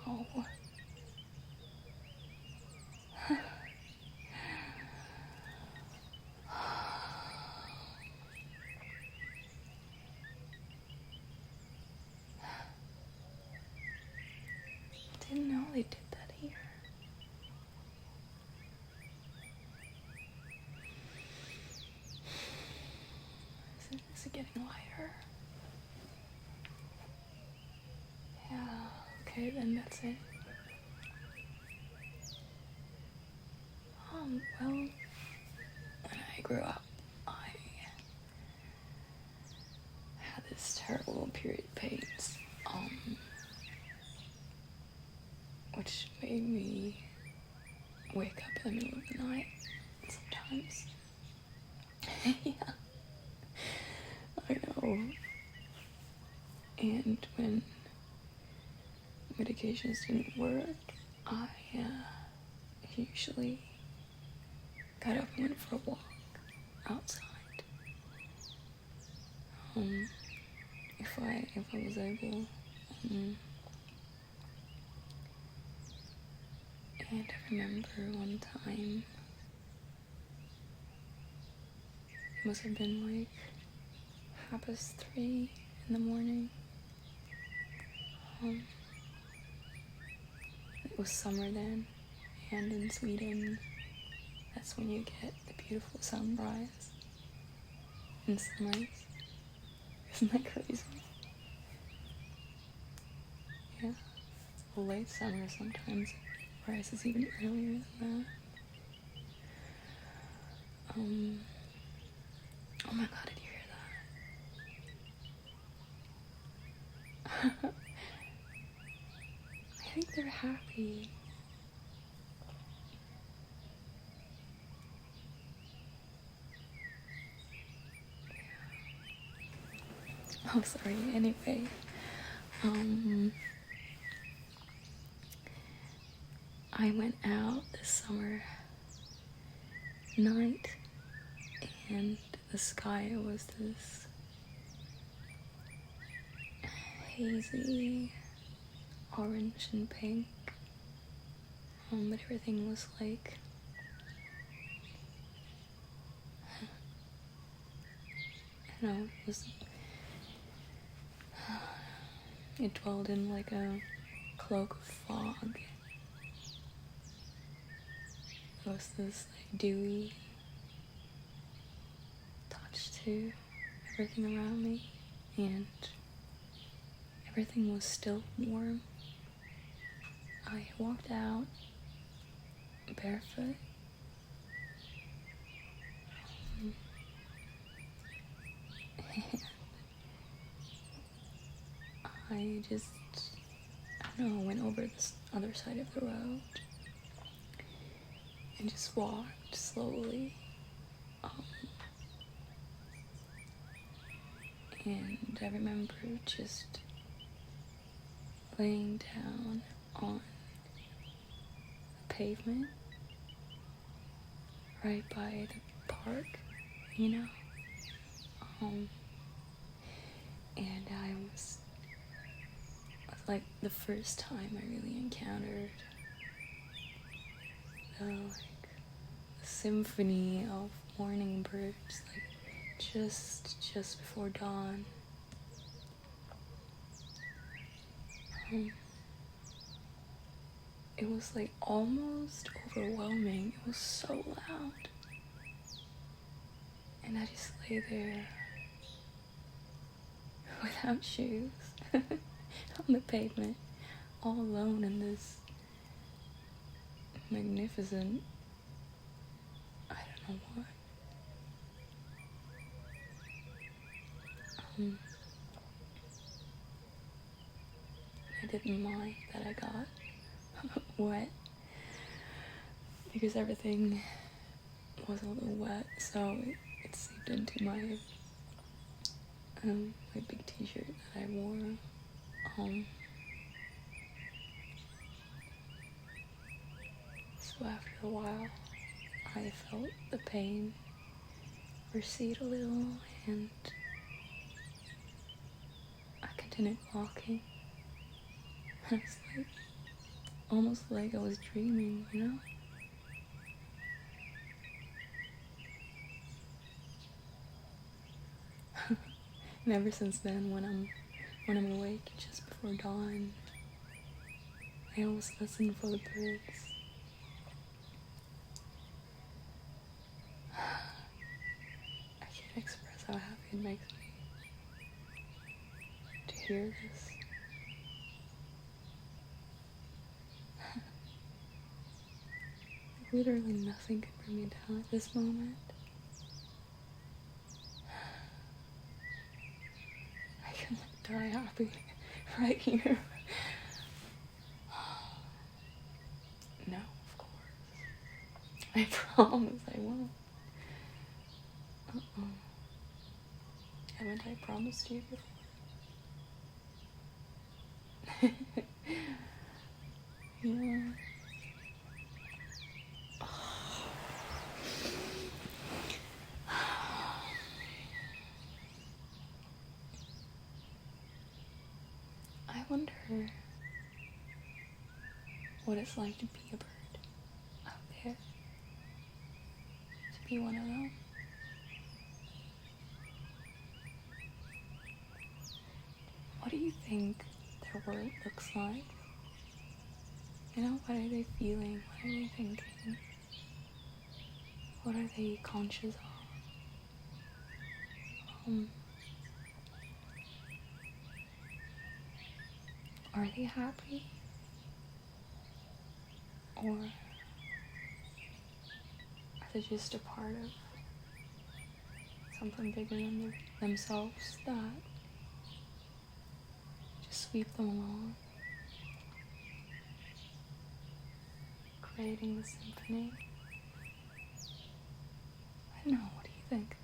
Wow. Didn't know they did that here. Is it getting lighter? Yeah, okay, then that's it. Well, when I grew up, I had this terrible period pains, which made me wake up in the middle of the night sometimes. Yeah, I know. And when medications didn't work, I usually got up and went for a walk outside. If I was able. And I remember one time, it must have been like 3:30 in the morning. It was summer then, and in Sweden, that's when you get the beautiful sunrise and sunrise. Isn't that crazy? Yeah, it's a late summer sometimes. It rises even earlier than that. Oh my god, did you hear that? I think they're happy. Oh, sorry. Anyway, I went out this summer night, and the sky was this hazy orange and pink, but everything was like I don't know, it dwelled in like a cloak of fog. There was this like dewy touch to everything around me, and everything was still warm. I walked out barefoot. I don't know, went over this other side of the road and just walked slowly. And I remember just laying down on the pavement right by the park, you know? And it was like the first time I really encountered the symphony of morning birds, like just before dawn. It was like almost overwhelming. It was so loud. And I just lay there without shoes on the pavement, all alone in this magnificent, I don't know what. I didn't mind that I got wet because everything was a little wet, so it seeped into my big t-shirt that I wore. So after a while, I felt the pain recede a little, and I continued walking. I was like, almost like I was dreaming, you know? And ever since then, when I'm awake just before dawn, I always listen for the birds. I can't express how happy it makes me to hear this. Literally nothing could bring me down at this moment. I can die happy right here. No, of course. I promise I won't. Haven't I promised you before? Yeah. I wonder what it's like to be a bird out there. To be one of them. What do you think their world looks like? You know, what are they feeling? What are they thinking? What are they conscious of? Are they happy? Or are they just a part of something bigger than themselves that just sweep them along, creating the symphony? I don't know, what do you think?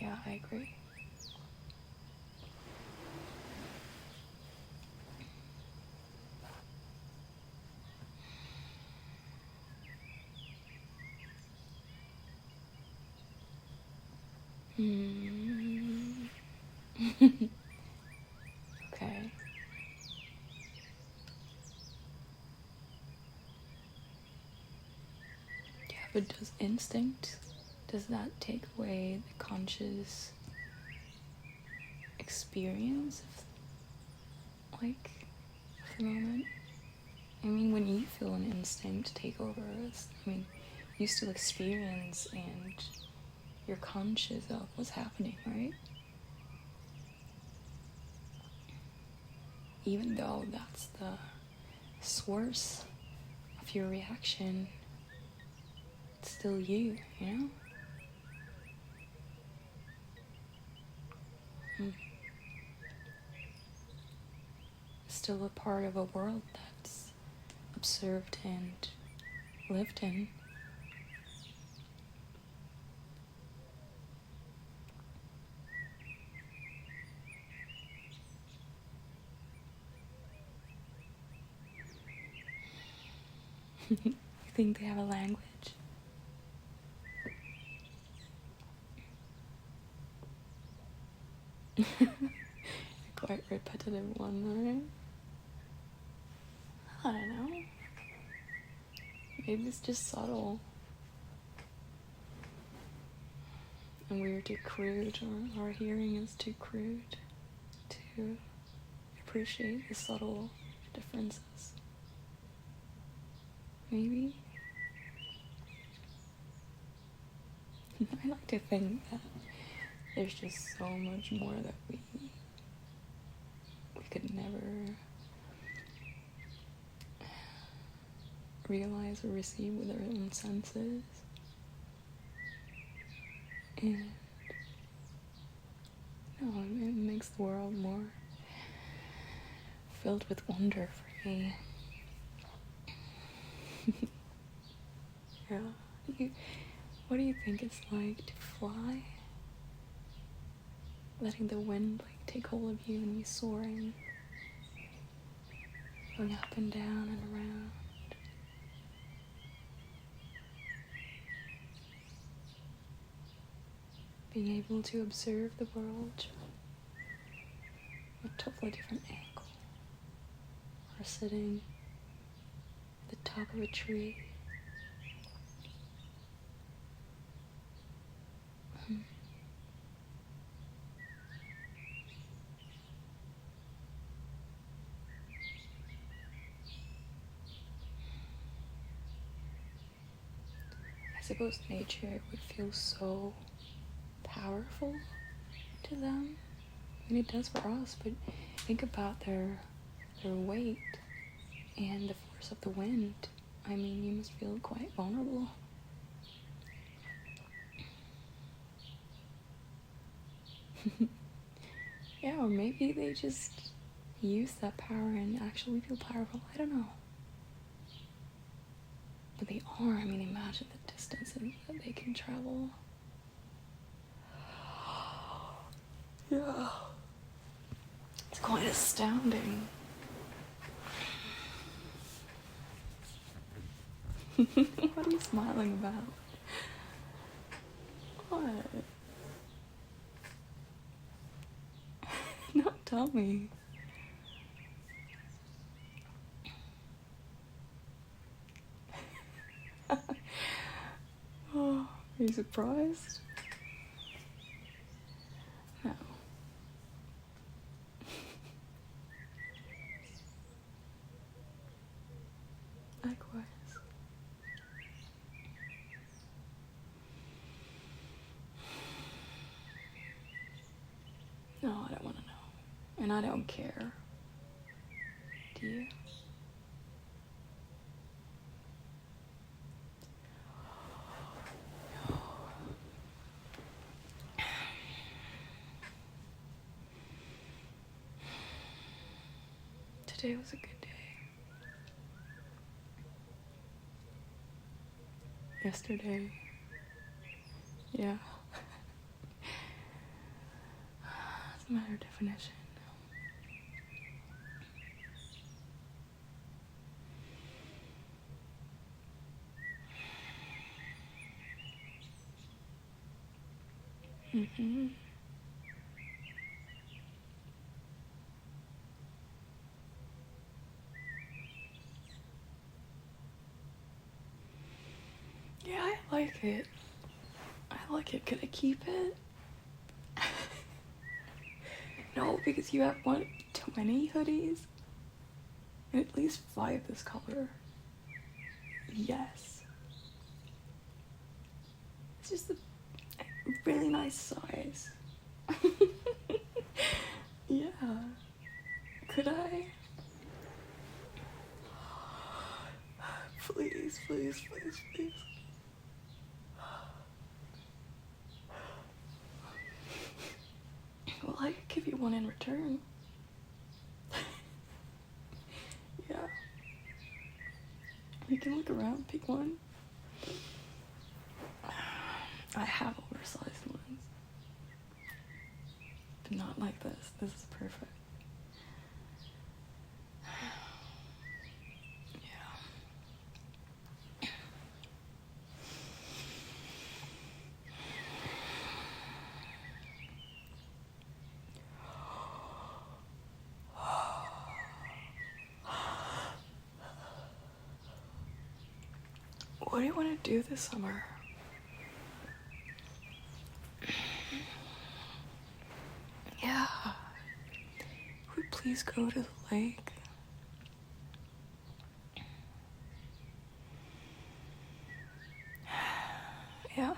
Yeah, I agree. Okay. Yeah, but does instinct, does that take away the conscious experience of, like, the moment? I mean, when you feel an instinct take over us, I mean, you still experience and you're conscious of what's happening, right? Even though that's the source of your reaction, it's still you, you know? Still a part of a world that's observed and lived in. You think they have a language? Quite repetitive one, right? I don't know. Maybe it's just subtle. And we're too crude, or our hearing is too crude to appreciate the subtle differences. Maybe. I like to think that there's just so much more that we could never realize or receive with our own senses. And no, it makes the world more filled with wonder for me. Yeah. What do you think it's like to fly? Letting the wind take hold of you and you soaring, going up and down and around. being able to observe the world from a totally different angle, or sitting at the top of a tree. I suppose nature would feel so powerful to them. I mean, it does for us, but think about their weight and the force of the wind. I mean, you must feel quite vulnerable. Yeah, or maybe they just use that power and actually feel powerful. I don't know. But they are. I mean, imagine the distances that they can travel. Yeah. It's quite astounding. What are you smiling about? What? No, tell me. Oh, are you surprised? No. Likewise. No, I don't want to know. And I don't care. Do you? Today was a good day. Yesterday. Yeah. It's a matter of definition. Mm-hmm. Yeah, I like it. I like it. Could I keep it? No, because you have 20 hoodies. And at least 5 this color. Yes. It's just a really nice size. Yeah. Could I? Please, please, please, please. Well, I could give you one in return. Yeah. You can look around, pick one. I have oversized ones. But not like this. This is perfect. What do you want to do this summer? Yeah. Could we please go to the lake? Yeah.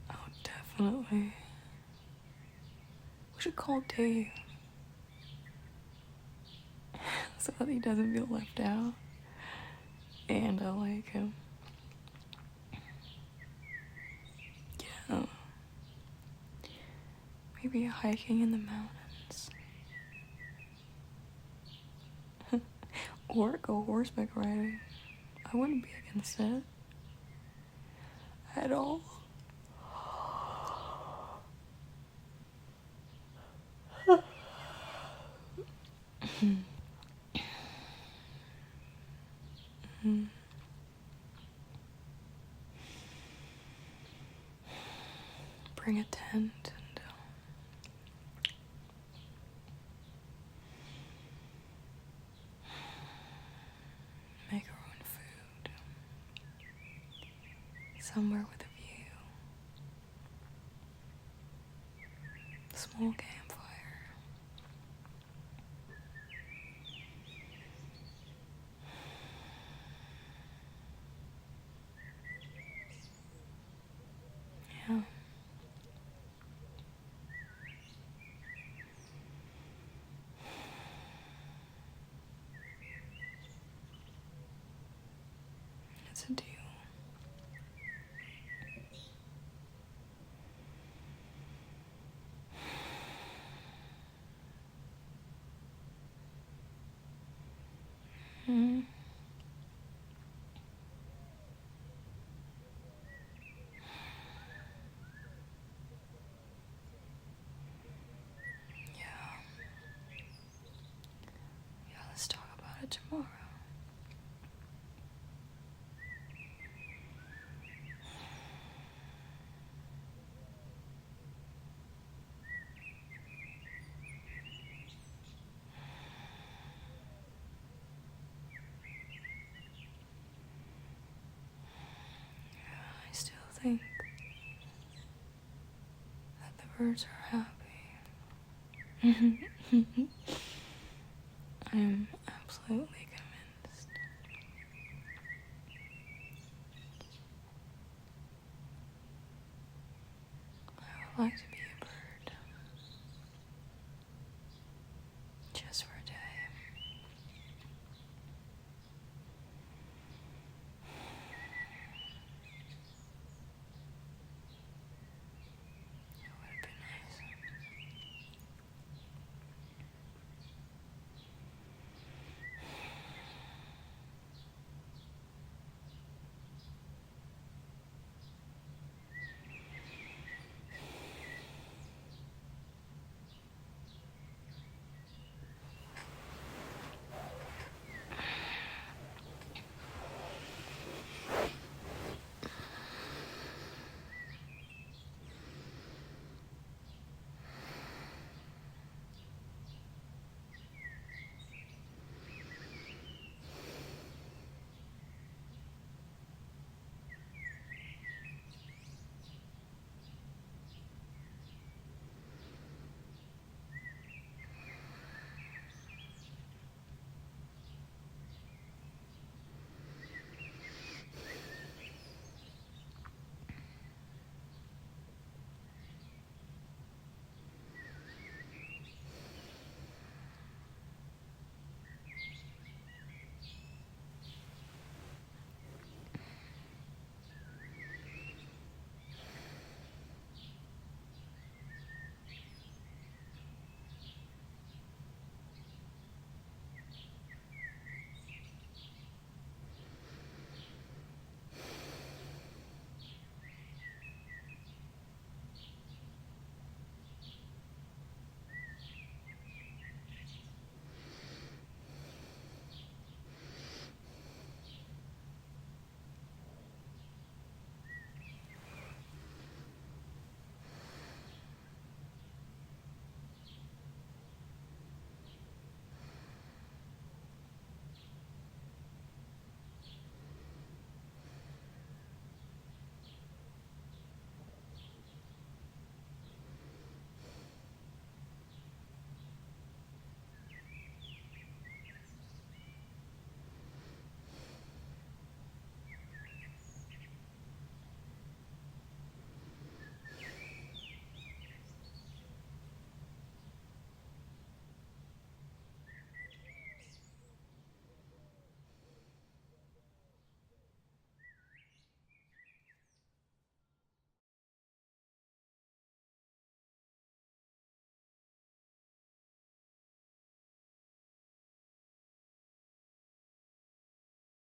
Oh, definitely. We should call Dave. So that he doesn't feel left out. And I like him. Yeah. Maybe hiking in the mountains. Or go horseback riding. I wouldn't be against it. At all. bring a tent and make our own food somewhere with a view, small campfire. Yeah. It's a deal. Hmm. Yeah. Yeah, let's talk about it tomorrow. I still think that the birds are happy. I am absolutely convinced. I would like to be a bird just for a